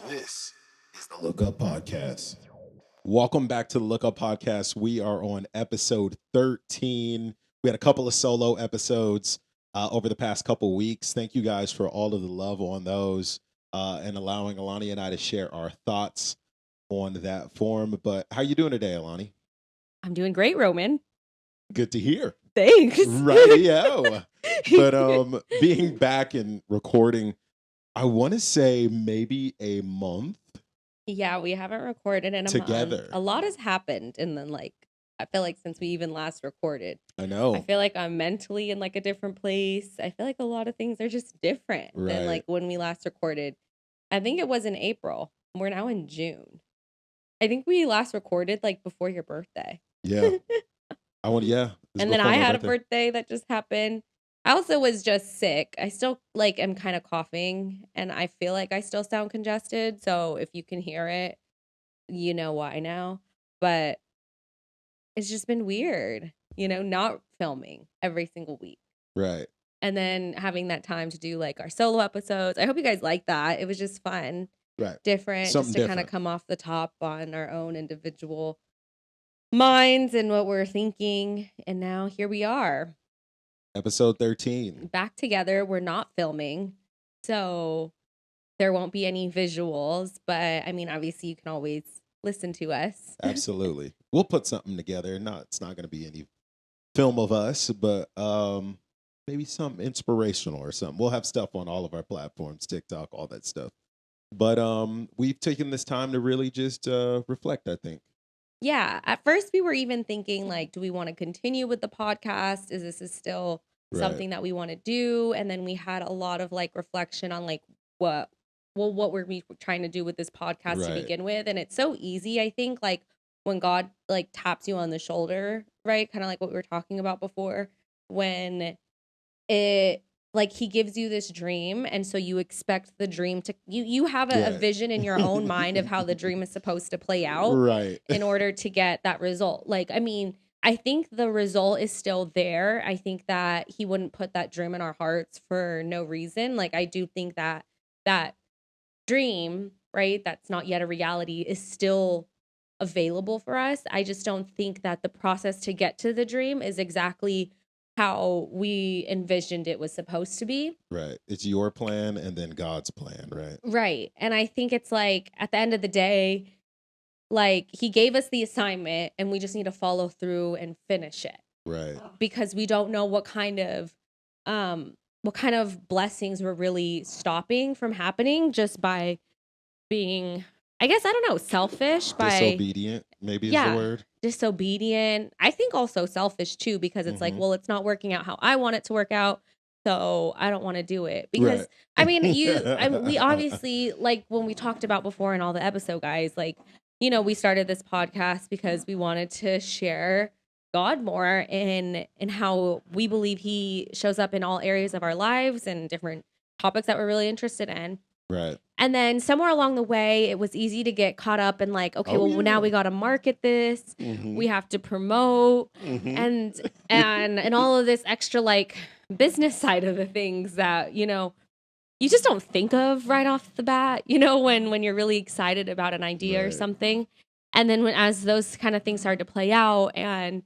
This is the Look Up Podcast. Welcome back to the Look Up Podcast. We are on episode 13. We had a couple of solo episodes over the past couple weeks. Thank you guys for all of the love on those and allowing Alani and I to share our thoughts on that form. But how you doing today, Alani? I'm doing great, Roman. Good to hear. Thanks. Radio. But being back and recording, I want to say maybe a month. Yeah, we haven't recorded in a Together. month. A lot has happened, and then I feel like since we even last recorded, I know. I feel like I'm mentally in like a different place. I feel like a lot of things are just different than like when we last recorded. I think it was in April. We're now in June. I think we last recorded like before your birthday. Yeah. And then I had a birthday that just happened. I also was just sick. I still like am kind of coughing, and I feel like I still sound congested. So if you can hear it, you know why now. But it's just been weird, not filming every single week. Right. And then having that time to do like our solo episodes. I hope you guys like that. It was just fun. Right. Different. Something just to kind of come off the top on our own individual minds and what we're thinking. And now here we are. Episode 13. Back together. We're not filming. So there won't be any visuals. But I mean, obviously you can always listen to us. Absolutely. We'll put something together. It's not going to be any film of us, but maybe something inspirational or something. We'll have stuff on all of our platforms, TikTok, all that stuff. But we've taken this time to really just reflect, I think. Yeah. At first we were even thinking like, do we want to continue with the podcast? Is this still something that we want to do? And then we had a lot of like reflection on like what were we trying to do with this podcast to begin with? And it's so easy, I think, like when God like taps you on the shoulder, right? Kind of like what we were talking about before, when it like he gives you this dream, and so you expect the dream to you have a vision in your own mind of how the dream is supposed to play out in order to get that result. Like, I mean, I think the result is still there. I think that he wouldn't put that dream in our hearts for no reason. Like, I do think that that dream, right, that's not yet a reality, is still available for us. I just don't think that the process to get to the dream is exactly how we envisioned it was supposed to be. Right. It's your plan and then God's plan, right? Right. And I think it's like at the end of the day, like he gave us the assignment and we just need to follow through and finish it. Right. Because we don't know what kind of blessings we're really stopping from happening just by being, I guess, I don't know, selfish, disobedient, maybe is the word. Disobedient. I think also selfish too, because it's like, well, it's not working out how I want it to work out, so I don't want to do it. Because I mean, we obviously, like when we talked about before in all the episode, guys, like, we started this podcast because we wanted to share God more and how we believe he shows up in all areas of our lives and different topics that we're really interested in. Right. And then somewhere along the way, it was easy to get caught up in like, okay, now we got to market this. Mm-hmm. We have to promote and all of this extra like business side of the things that, you just don't think of right off the bat, when you're really excited about an idea or something. And then as those kind of things started to play out and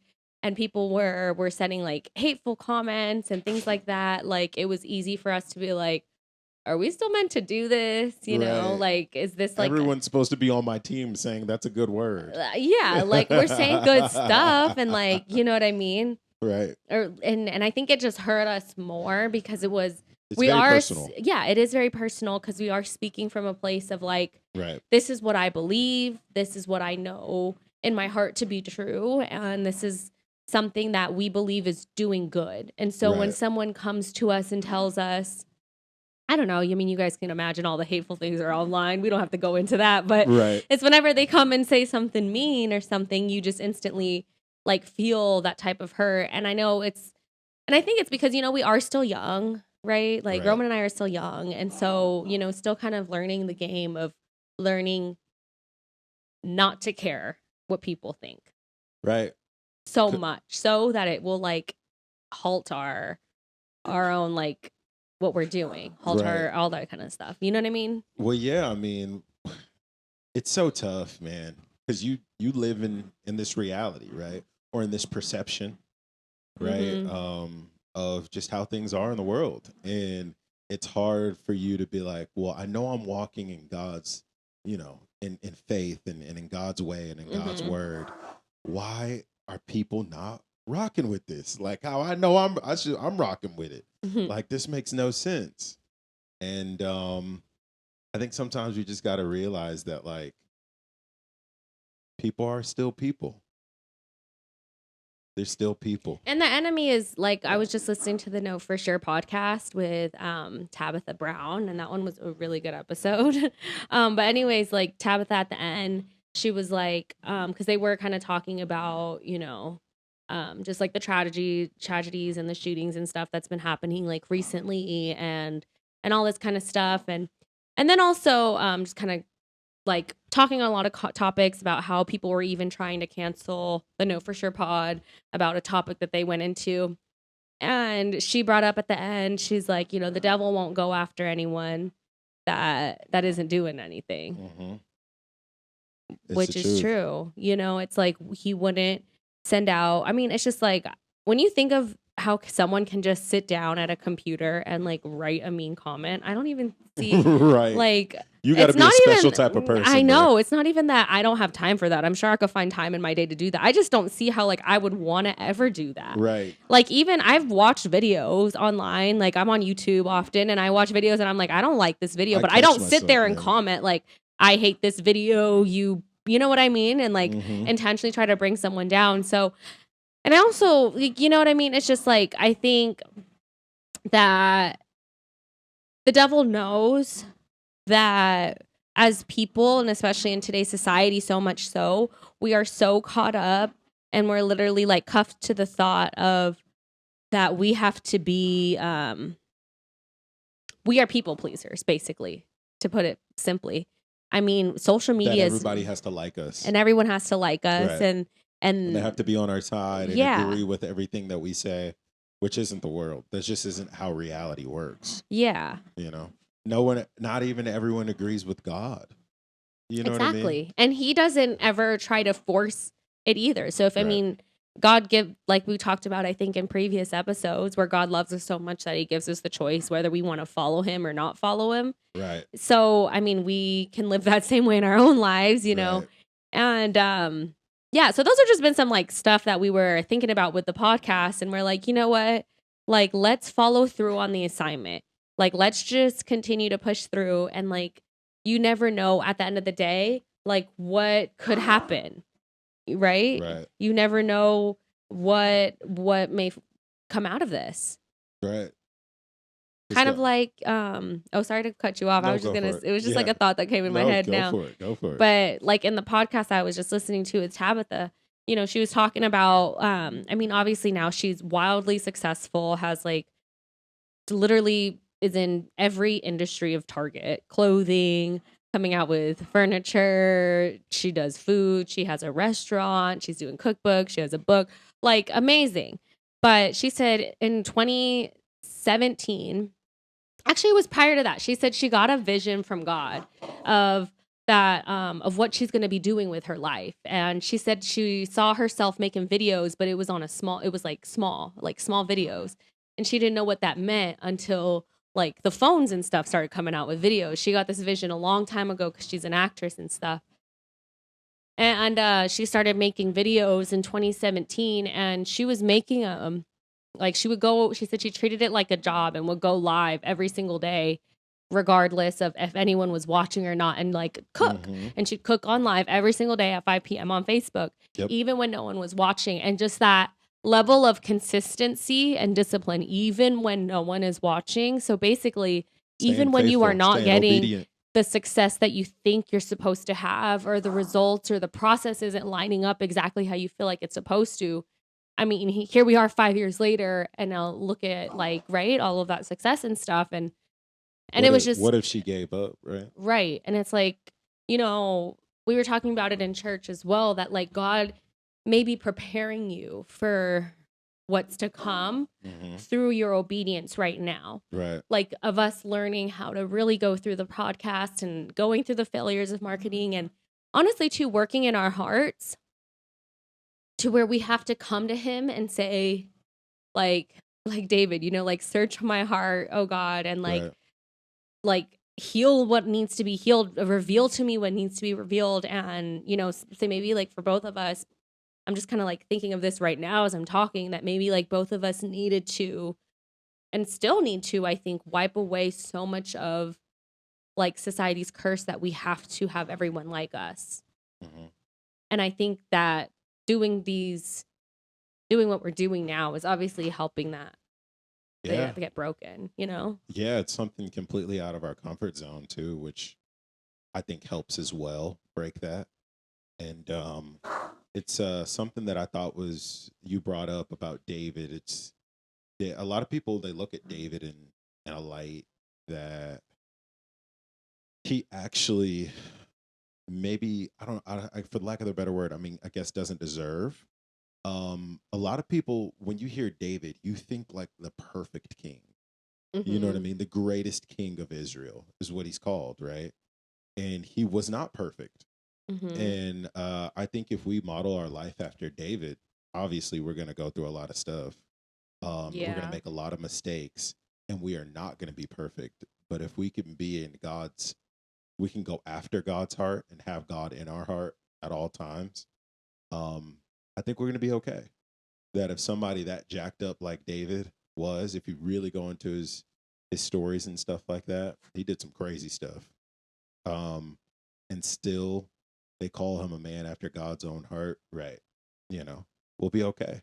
people were sending like hateful comments and things like that, like it was easy for us to be like, are we still meant to do this? Like, is this like... Everyone's supposed to be on my team saying that's a good word. Yeah, like we're saying good stuff and like, you know what I mean? Right. And I think it just hurt us more because it's very personal. Yeah, it is very personal because we are speaking from a place of like, this is what I believe. This is what I know in my heart to be true. And this is something that we believe is doing good. And so when someone comes to us and tells us, I don't know. I mean, you guys can imagine all the hateful things are online. We don't have to go into that, but it's whenever they come and say something mean or something, you just instantly like feel that type of hurt. And I know and I think it's because, we are still young, right? Like Roman and I are still young. And so, still kind of learning the game of learning not to care what people think. Right. So much so that it will like halt our own like what we're doing, all that kind of stuff. You know what I mean? Well, yeah. I mean, It's so tough, man, because you live in this reality, right, or in this perception, right, Mm-hmm. of just how things are in the world, and it's hard for you to be like, well, I know I'm walking in God's, in faith and in God's way and in God's Mm-hmm. word. Why are people not rocking with this? Like how I know I'm rocking with it. Mm-hmm. Like this makes no sense. And I think sometimes we just got to realize that like people are still people. They're still people. And the enemy is like, I was just listening to the Know For Sure podcast with Tabitha Brown, and that one was a really good episode. But anyways, like Tabitha at the end, she was like, because they were kind of talking about, just like the tragedies and the shootings and stuff that's been happening like recently, and all this kind of stuff, and then also just kind of like talking on a lot of topics about how people were even trying to cancel the Know For Sure pod about a topic that they went into. And she brought up at the end, she's like, the devil won't go after anyone that isn't doing anything, which is true. It's like he wouldn't send out. I mean, it's just like when you think of how someone can just sit down at a computer and like write a mean comment, I don't even see right. like you got to it's be a not special even, type of person. I know. Bro. It's not even that I don't have time for that. I'm sure I could find time in my day to do that. I just don't see how like I would want to ever do that. Right. Like even I've watched videos online. Like I'm on YouTube often and I watch videos and I'm like, I don't like this video, but I don't sit there and comment like, I hate this video. You know what I mean? And like intentionally try to bring someone down. So, and I also, you know what I mean? It's just like, I think that the devil knows that as people, and especially in today's society, so much so, we are so caught up and we're literally like cuffed to the thought of that we have to be, we are people pleasers, basically, to put it simply. I mean, social media that everybody has to like us. And everyone has to like us. Right. And they have to be on our side and agree with everything that we say, which isn't the world. That just isn't how reality works. Yeah. No one, not even everyone agrees with God. You know what I mean? And he doesn't ever try to force it either. So if, I mean, God like we talked about, I think in previous episodes, where God loves us so much that he gives us the choice whether we want to follow him or not follow him. Right. So, I mean, we can live that same way in our own lives, know? And, yeah, so those have just been some like stuff that we were thinking about with the podcast. And we're like, you know what? Like, let's follow through on the assignment. Like, let's just continue to push through. And like, you never know at the end of the day, like what could happen. Right. You never know what may come out of this. Right. Kind of like, sorry to cut you off. I was just it was just like a thought that came in my head now. Go for it. But like in the podcast I was just listening to with Tabitha, she was talking about, I mean, obviously now she's wildly successful, has like literally is in every industry of Target, clothing, coming out with furniture. She does food. She has a restaurant. She's doing cookbooks. She has a book, like amazing. But she said in 2017, actually it was prior to that, she said she got a vision from God of that, of what she's going to be doing with her life. And she said she saw herself making videos, but it was on small videos. And she didn't know what that meant until like the phones and stuff started coming out with videos. She got this vision a long time ago because she's an actress and stuff. And she started making videos in 2017, and she was making like she said she treated it like a job and would go live every single day, regardless of if anyone was watching or not, and like cook. And she'd cook on live every single day at 5 p.m. on Facebook, even when no one was watching. And just that level of consistency and discipline, even when no one is watching. So basically, even when you are not getting the success that you think you're supposed to have, or the results or the process isn't lining up exactly how you feel like it's supposed to. I mean, here we are 5 years later, and now look at like, all of that success and stuff. And it was just, what if she gave up? Right. And it's like, we were talking about it in church as well, that like God may be preparing you for what's to come through your obedience right now. Right. Like of us learning how to really go through the podcast and going through the failures of marketing and honestly too, working in our hearts to where we have to come to him and say, like David, like search my heart, oh God, and Right. like heal what needs to be healed, reveal to me what needs to be revealed. And say maybe like for both of us, I'm just kind of like thinking of this right now as I'm talking, that maybe like both of us needed to and still need to, I think, wipe away so much of like society's curse that we have to have everyone like us. Hmm. And I think that doing doing what we're doing now is obviously helping that Yeah. get broken. Yeah. It's something completely out of our comfort zone too, which I think helps as well break that. And it's something that I thought was you brought up about David. A lot of people, they look at David in a light that he actually, maybe, I don't, for lack of a better word, I mean, I guess doesn't deserve. A lot of people, when you hear David, you think like the perfect king. You know what I Mhm. mean? The greatest king of Israel is what he's called, right? And he was not perfect. Mhm. And I think if we model our life after David, obviously we're going to go through a lot of stuff. We're going to Yeah. make a lot of mistakes, and we are not going to be perfect. But if we can be in God's, we can go after God's heart and have God in our heart at all times. Um, I think we're going to be okay. That if somebody that jacked up like David was, if you really go into his stories and stuff like that, he did some crazy stuff. Um, and still they call him a man after God's own heart, right? You know, we'll be okay.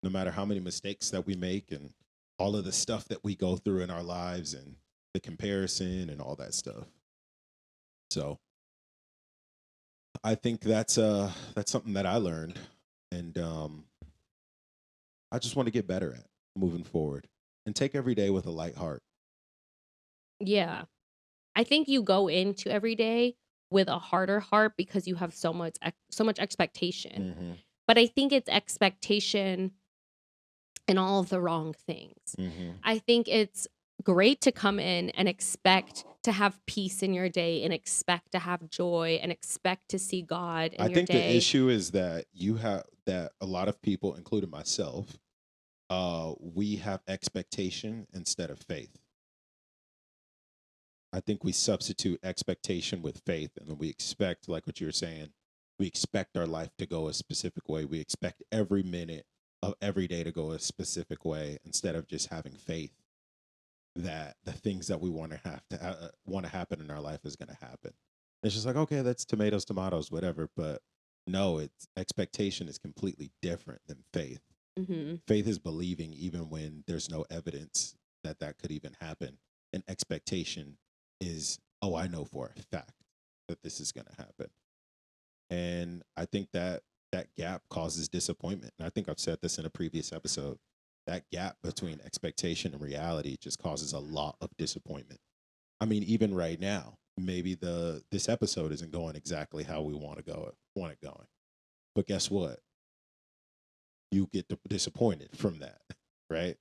No matter how many mistakes that we make and all of the stuff that we go through in our lives and the comparison and all that stuff. So I think that's something that I learned, and I just want to get better at moving forward and take every day with a light heart. Yeah. I think you go into every day with a harder heart because you have so much expectation. Mm-hmm. But I think it's expectation in all of the wrong things. Mm-hmm. I think it's great to come in and expect to have peace in your day and expect to have joy and expect to see God I in your think the day. issue is that you have that a lot of people, including myself, we have expectation instead of faith. I think we substitute expectation with faith, and then we expect, like what you were saying, we expect our life to go a specific way. We expect every minute of every day to go a specific way instead of just having faith that the things that we want to want to happen in our life is going to happen. It's just like, okay, that's tomatoes, tomatoes, whatever. But no, it's expectation is completely different than faith. Mhm. Faith is believing even when there's no evidence that that could even happen. And expectation is, oh, I know for a fact that this is going to happen. And I think that that gap causes disappointment. And I think I've said this in a previous episode. That gap between expectation and reality just causes a lot of disappointment. I mean, even right now, maybe the this episode isn't going exactly how we want it going. But guess what? You get disappointed from that, right?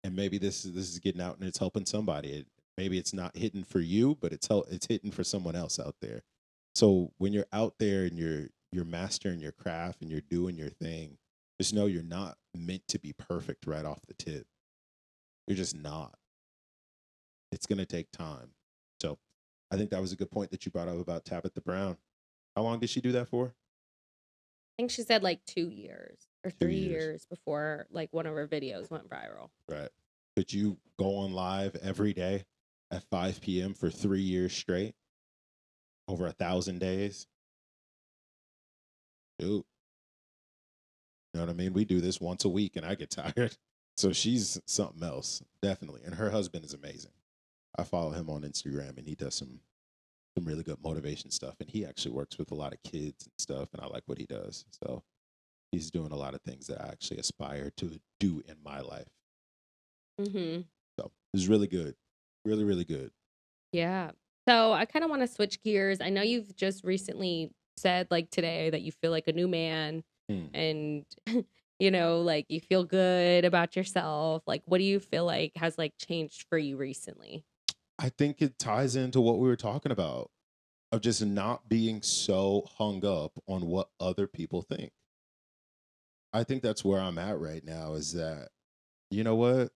And maybe this is getting out and it's helping somebody. Maybe it's not hitting for you, but it's hitting for someone else out there. So when you're out there and you're mastering your craft and you're doing your thing, just know you're not meant to be perfect right off the tip. You're just not. It's going to take time. So I think that was a good point that you brought up about Tabitha Brown. How long did she do that for? I think she said like 2 years or 2 3 years. years before like one of her videos went viral. Right. Could you go on live every day at 5 p.m. for 3 years straight, over 1,000 days? Dude, you know what I mean? We do this once a week and I get tired. So she's something else, definitely. And her husband is amazing. I follow him on Instagram and he does some really good motivation stuff. And he actually works with a lot of kids and stuff. And I like what he does. So he's doing a lot of things that I actually aspire to do in my life. Mhm. So it's really good. Really, really good. Yeah. So I kind of want to switch gears. I know you've just recently said like today that you feel like a new man Hmm. and like you feel good about yourself. Like what do you feel like has like changed for you recently? I think it ties into what we were talking about. of just not being so hung up on what other people think. I think that's where I'm at right now, is that, you know what?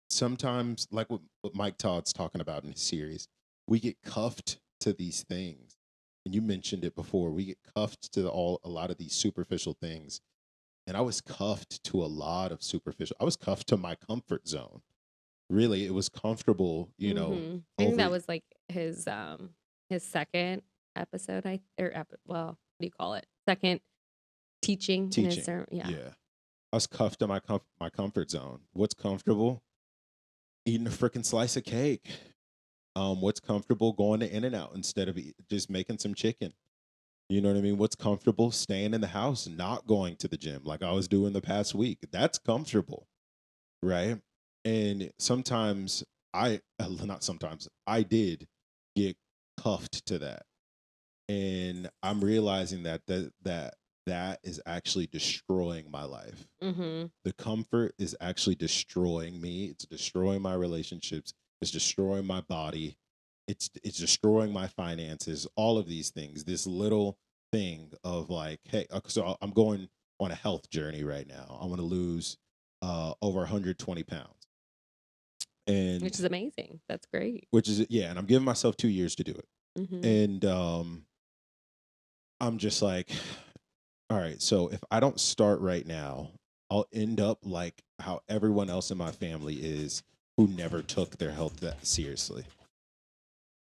Sometimes, like what Mike Todd's talking about in his series, we get cuffed to these things. And you mentioned it before. We get cuffed to a lot of these superficial things. And I was cuffed to a lot of superficial. I was cuffed to my comfort zone. Really, it was comfortable, I think over that was like his second episode. What do you call it? Second teaching in his teaching. sermon. Yeah. Yeah. I was cuffed to my comfort zone. What's comfortable? Eating a freaking slice of cake. What's comfortable? Going to In-N-Out instead of just making some chicken. You know what I mean? What's comfortable? Staying in the house, not going to the gym like I was doing the past week. That's comfortable, right? And sometimes not sometimes, I did get cuffed to that. And I'm realizing that is actually destroying my life. Mm-hmm. The comfort is actually destroying me. It's destroying my relationships. It's destroying my body. It's destroying my finances. All of these things. This little thing of like, hey, so I'm going on a health journey right now. I want to lose over 120 pounds, and Which is amazing. That's great. and I'm giving myself 2 years to do it. Mm-hmm. And I'm just like, all right, so if I don't start right now, I'll end up like how everyone else in my family is, who never took their health that seriously.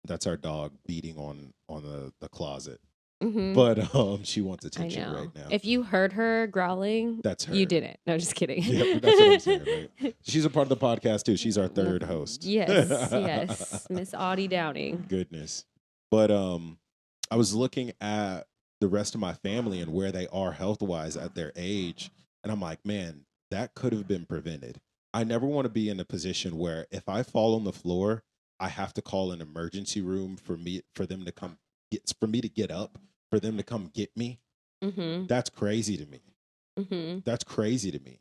That's our dog beating on the closet. Mm-hmm. But she wants I attention know. right now. If you heard her growling, That's her. you didn't. No, just kidding. Yeah, that's what I'm saying, right? She's a part of the podcast too. She's our third host. Yes, Miss Audie Downing. Goodness. But I was looking at the rest of my family and where they are health wise at their age, and I'm like, man, that could have been prevented. I never want to be in a position where if I fall on the floor, I have to call an emergency room for them to come for me to get up, for them to come get me. Mm-hmm. That's crazy to me. Mm-hmm. That's crazy to me.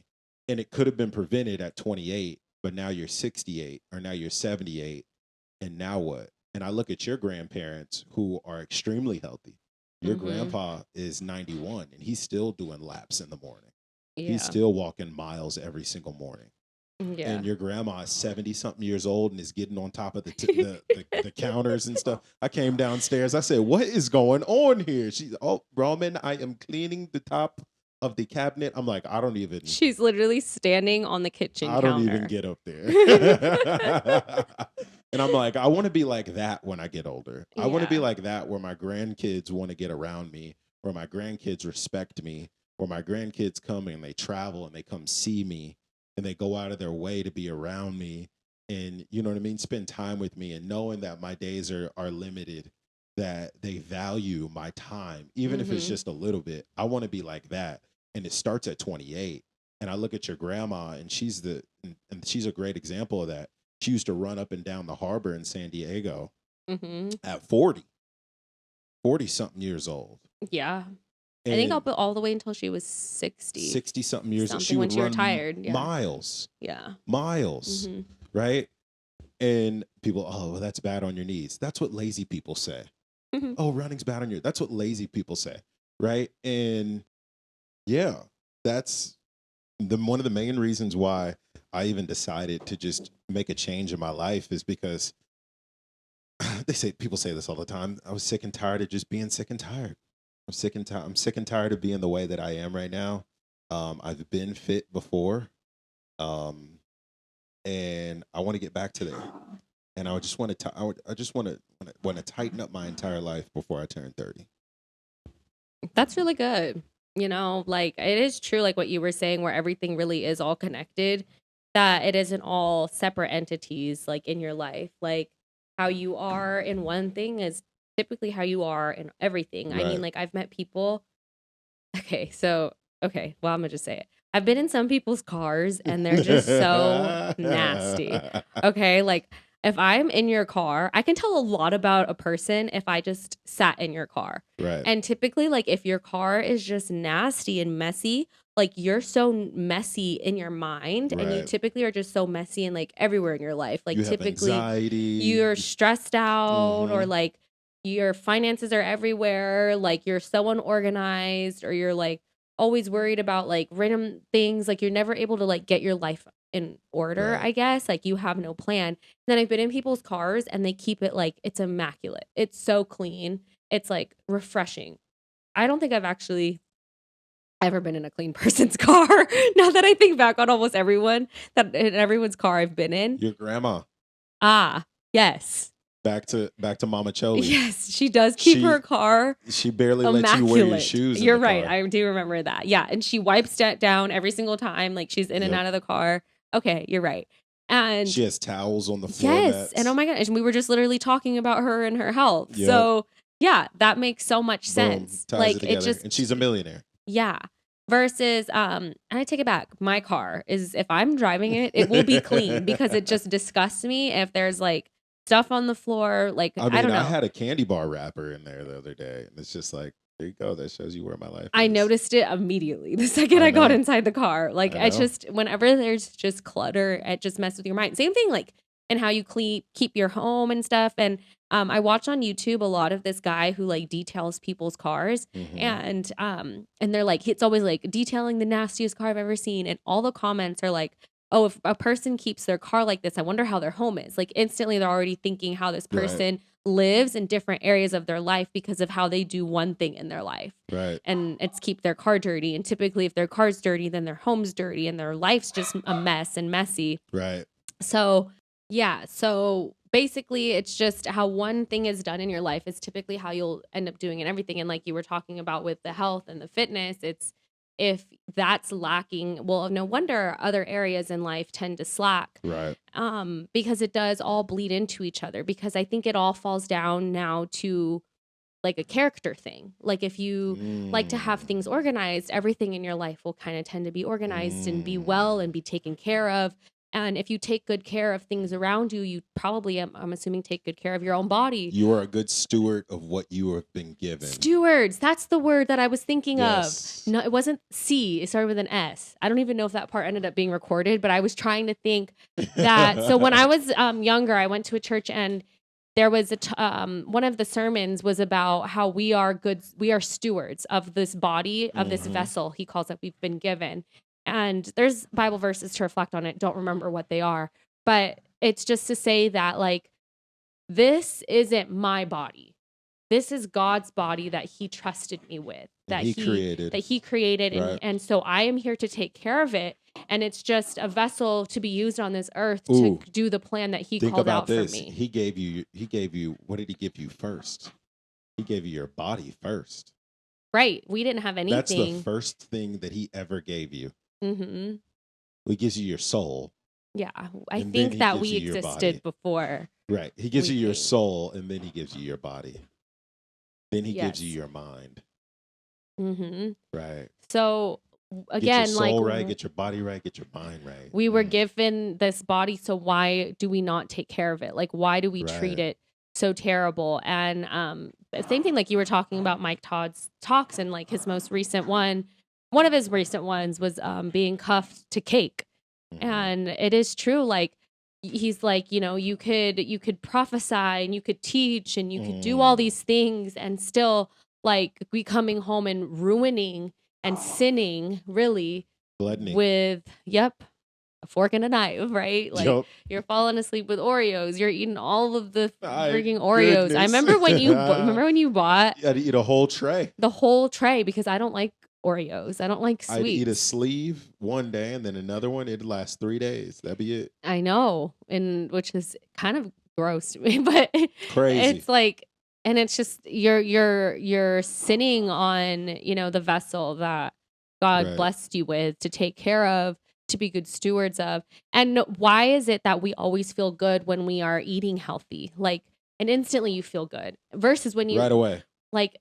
And it could have been prevented at 28, but now you're 68 or now you're 78. And now what? And I look at your grandparents who are extremely healthy. Your grandpa is 91 and he's still doing laps in the morning. Yeah. He's still walking miles every single morning. Yeah. And your grandma is 70 something years old and is getting on top of the counters and stuff. I came downstairs. I said, what is going on here? She's, oh, Roman, I am cleaning the top of the cabinet. I'm like, I don't even. She's literally standing on the kitchen counter. I don't even get up there. And I'm like, I want to be like that when I get older. I want to be like that where my grandkids want to get around me, where my grandkids respect me, where my grandkids come and they travel and they come see me and they go out of their way to be around me and, you know what I mean, spend time with me, and knowing that my days are limited, that they value my time, even if it's just a little bit. I want to be like that. And it starts at 28. And I look at your grandma and she's a great example of that. She used to run up and down the harbor in San Diego at 40 something years old. Yeah. And I think all the way until she was 60 something years old. She when would she run retired. Yeah. miles. Yeah. Miles. Right? And people, oh, well, that's bad on your knees. That's what lazy people say. Oh, running's bad on that's what lazy people say. Right? And yeah, that's one of the main reasons why I even decided to just make a change in my life, is because people say this all the time. I was sick and tired of just being sick and tired. I'm sick and tired of being the way that I am right now. I've been fit before, and I want to get back to there. And I just want to tighten up my entire life before I turn 30. That's really good. You know, like, it is true, like what you were saying, where everything really is all connected, that it isn't all separate entities, like in your life. Like, how you are in one thing is typically how you are in everything. Right. I mean, like, I've met people. Well, I'm gonna just say it. I've been in some people's cars and they're just so nasty. Okay, like, if I'm in your car, I can tell a lot about a person if I just sat in your car. Right. And typically, like, if your car is just nasty and messy, like, you're so messy in your mind, and you typically are just so messy and like everywhere in your life. Like, you have typically anxiety. you're stressed out, or like your finances are everywhere, like you're so unorganized, or you're like always worried about like random things, like you're never able to like get your life in order, Right. I guess. Like you have no plan. Then I've been in people's cars and they keep it like it's immaculate. It's so clean. It's like refreshing. I don't think I've actually ever been in a clean person's car. Now that I think back on almost everyone that in everyone's car I've been in. Your grandma. Ah, yes. Back to Mama Choli. Yes, she does keep her car She barely lets you wear your immaculate. shoes. You're in the right. car. I do remember that. Yeah, and she wipes it down every single time. Like she's in and Yep. out of the car. Okay, you're right. And She has towels on the floor yes, mats. and oh my gosh, and we were just literally talking about her and her health. Yep. So yeah, that makes so much Boom, sense. ties Like it together. just And she's a millionaire. yeah. Versus, and I take it back. My car is, if I'm driving it, it will be clean because it just disgusts me if there's like stuff on the floor. Like, I mean, I don't know. I had a candy bar wrapper in there the other day, and it's just like, there you go. That shows you where my life I is. noticed it immediately the second I I got know. inside the car. Like, I I know. just, whenever there's just clutter, it just messes with your mind. Same thing, like, and how you keep your home and stuff. And I watch on YouTube a lot of this guy who like details people's cars, Mhm. and they're like, it's always like detailing the nastiest car I've ever seen, and all the comments are like, oh, if a person keeps their car like this, I wonder how their home is. Like instantly, they're already thinking how this Right. person lives in different areas of their life because of how they do one thing in their life. Right. And it's keep their car dirty. And typically, if their car's dirty, then their home's dirty, and their life's just a mess and messy. Right. So, yeah. So basically, it's just how one thing is done in your life is typically how you'll end up doing in everything. And like you were talking about with the health and the fitness, it's if that's lacking, well, no wonder other areas in life tend to slack. Right. Because it does all bleed into each other. Because I think it all falls down now to like a character thing. Like if you like to have things organized, everything in your life will kind of tend to be organized and be well and be taken care of. And if you take good care of things around you, you probably, I'm assuming, take good care of your own body. You are a good steward of what you have been given. Stewards, that's the word that I was thinking Yes. of. No, it wasn't C, it started with an S. I don't even know if that part ended up being recorded, but I was trying to think that. So when I was younger, I went to a church, and there was one of the sermons was about how we are stewards of this body, of this vessel, he calls it, we've been given. And there's Bible verses to reflect on it. Don't remember what they are, but it's just to say that like, this isn't my body. This is God's body that he trusted me with, that he created. Right. And so I am here to take care of it. And it's just a vessel to be used on this earth Ooh. to do the plan that he Think called about out this. for me. He gave you, what did he give you first? He gave you your body first. Right. We didn't have anything. That's the first thing that he ever gave you. Mm-hmm. He gives you your soul. Yeah. I And then think he that gives we you your existed body. before. Right. He gives We you your came. soul, and then he gives you your body. Then he gives you Yes. your mind. Mm-hmm. Right. So Get again, your soul like right, get your body right, get your mind right. we were given this body, so why do we not take care of it? Like, why do we treat Right. it so terrible? And same thing, like you were talking about Mike Todd's talks, and like his most recent one of his recent ones was being cuffed to cake. Mhm. And it is true, like he's like, you could prophesy and you could teach and you could do all these things, and still like we coming home and ruining and sinning really Gluttony. with a fork and a knife, right? Like Yup. you're falling asleep with Oreos, you're eating all of the My freaking Oreos. I goodness. remember when you bought You had to eat a whole tray. the whole tray, because I don't like Oreos. I don't like sweets. I'd eat a sleeve one day and then another one. It'd last 3 days. That'd be it. I know, and which is kind of gross to me, but Crazy. it's like, and it's just you're sinning on the vessel that God Right. blessed you with to take care of, to be good stewards of. And why is it that we always feel good when we are eating healthy, like, and instantly you feel good, versus when you Right away. like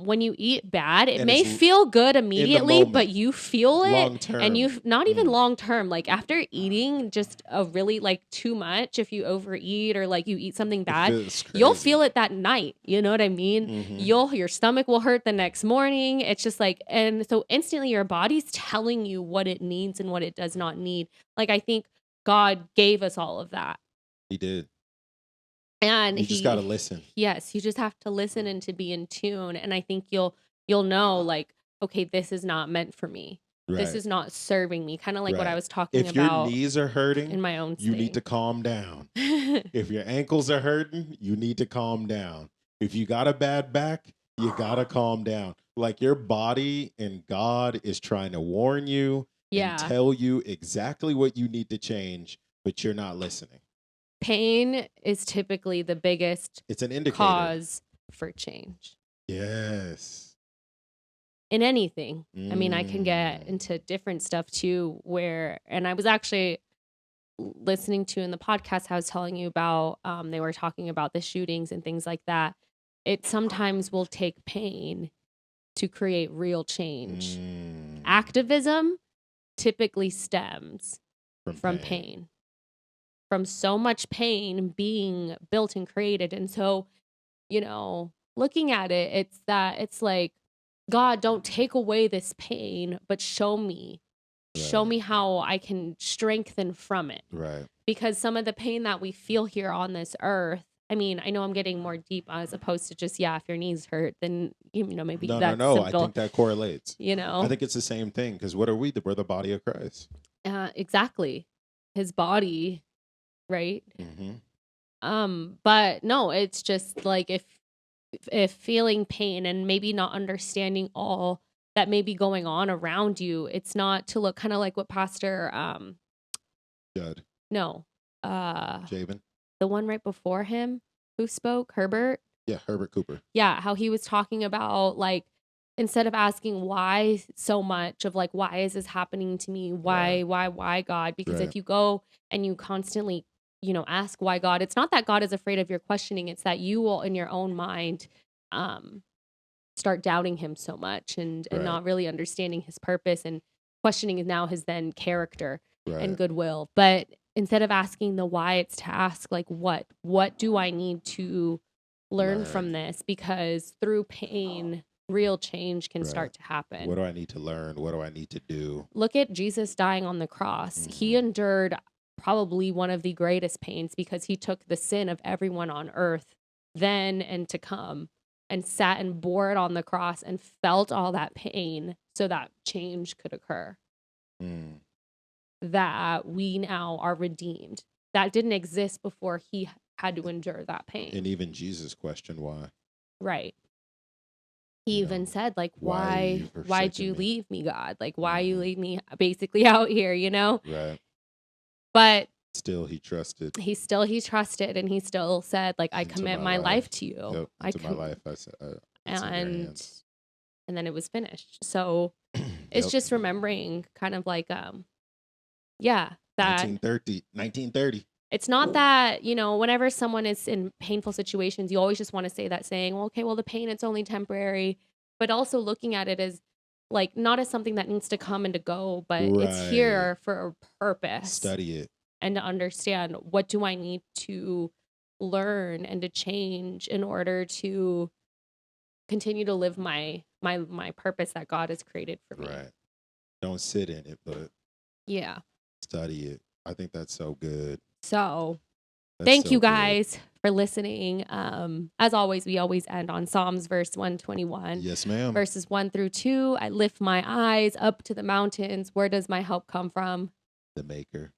when you eat bad, it And may it's feel good immediately, moment. but you feel it Long term. and you not even long term, like after eating just a really like too much, if you overeat or like you eat something bad, you'll feel it that night. You know what I mean? Mhm. Your stomach will hurt the next morning. It's just like, and so instantly your body's telling you what it needs and what it does not need. Like I think God gave us all of that. He did. And You just got to listen. Yes, you just have to listen and to be in tune. And I think you'll know, like, okay, this is not meant for me. This Right. is not serving me. Kind of like what I Right. was talking If your about knees are in hurting, my own you need state. to calm down. If your ankles are hurting, you need to calm down. If you got a bad back, you got to calm down. Like your body and God is trying to warn you and Yeah. tell you exactly what you need to change, but you're not listening. Pain is typically the biggest It's an indicator. cause for change Yes. in anything. I mean, I can get Mm. into different stuff too, and I was actually listening to in the podcast I was telling you about, they were talking about the shootings and things like that. It sometimes will take pain to create real change. Mm. Activism typically stems from pain. pain. From so much pain being built and created. And so, looking at it, it's like, God, don't take away this pain, but show me. Right. Show me how I can strengthen from it. Right. Because some of the pain that we feel here on this earth, I mean, I know I'm getting more deep as opposed to just, if your knees hurt, then, maybe that's No. simple. I think that correlates. I think it's the same thing because what are we? We're the body of Christ. Exactly. His body, right? Mm-hmm. But no, it's just like if feeling pain and maybe not understanding all that may be going on around you, it's not to look kind of like what Pastor Judd. No. Javen. The one right before him who spoke, Herbert. Yeah, Herbert Cooper. Yeah, how he was talking about, like, instead of asking why so much of like, why is this happening to me? Why God? Because if you go and you constantly, ask why God, it's not that God is afraid of your questioning. It's that you will in your own mind, start doubting him so much and not really understanding his purpose and questioning now his then character and goodwill. But instead of asking the why, it's to ask like, what do I need to learn from this? Because through pain, real change can start to happen. What do I need to learn? What do I need to do? Look at Jesus dying on the cross. Mm-hmm. He endured probably one of the greatest pains because he took the sin of everyone on earth then and to come and sat and bore it on the cross and felt all that pain so that change could occur. Mm. That we now are redeemed. That didn't exist before he had to endure that pain. And even Jesus questioned why. Right. He even said, like, why'd you leave me, God? Like, why you leave me basically out here, Right. But still he trusted. He trusted, and he still said, like, I commit my life to you. Yep, my life. I said, and then it was finished. So it's just remembering kind of like, that 1930. It's not that, whenever someone is in painful situations, you always just want to say that saying, well, okay, well, the pain, it's only temporary, but also looking at it as like, not as something that needs to come and to go, but it's here for a purpose. Study it. And to understand, what do I need to learn and to change in order to continue to live my purpose that God has created for me. Right. Don't sit in it, but study it. I think that's so good. So thank you guys for listening. As always, we always end on Psalms verse 121. Yes, ma'am. Verses 1-2. I lift my eyes up to the mountains. Where does my help come from? The Maker,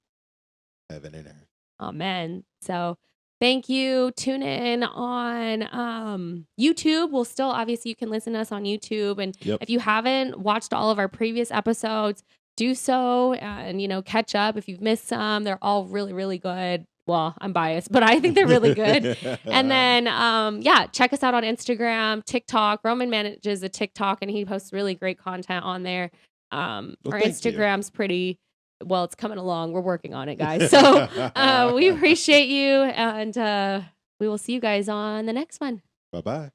heaven and earth. Amen. So thank you. Tune in on YouTube. We'll still, obviously, you can listen to us on YouTube. And if you haven't watched all of our previous episodes, do so and, catch up if you've missed some. They're all really, really good. Well, I'm biased, but I think they're really good. And then, check us out on Instagram, TikTok. Roman manages a TikTok, and he posts really great content on there. Our Instagram's pretty, well, it's coming along. We're working on it, guys. So we appreciate you, and we will see you guys on the next one. Bye-bye.